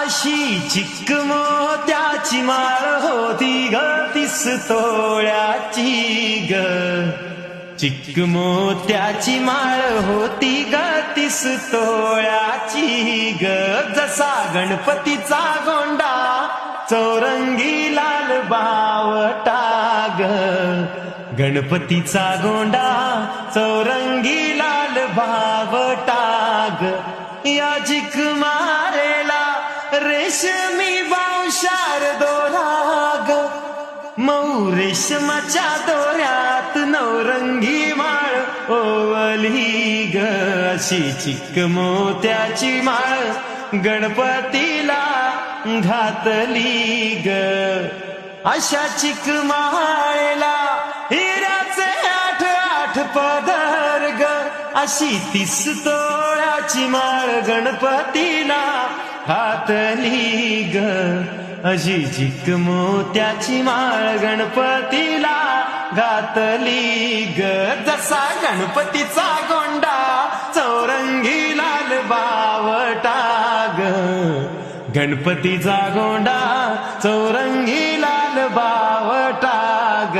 अशी चिक मोत्याची माळ होती ग 30 तोळ्याची ग. चिक मोत्याची माळ होती ग 30 तोळ्याची ग. जसा गणपतीचा गोंडा चौरंगी लाल बावटा ग. गणपतीचा गोंडा चौरंगी लाल बावटा ग. या चिक मारेला रेशमी बावशार दोरा ग. मऊ रेशमाच्या दोऱ्यात नवरंगी माळ ओवली ग. अशी चिक मोत्याची माळ गणपतीला घातली ग. अशा चिक माळेला हिऱ्याचे 8 पदर ग. अशी 30 तोळ्याची माळ गणपतीला घातली ग. अशी चिक मोत्याची माळ गणपतीला घातली ग. जसा गणपतीचा गोंडा चौरंगी लाल बावटा ग. गणपतीचा गोंडा चौरंगी लाल बावटा ग.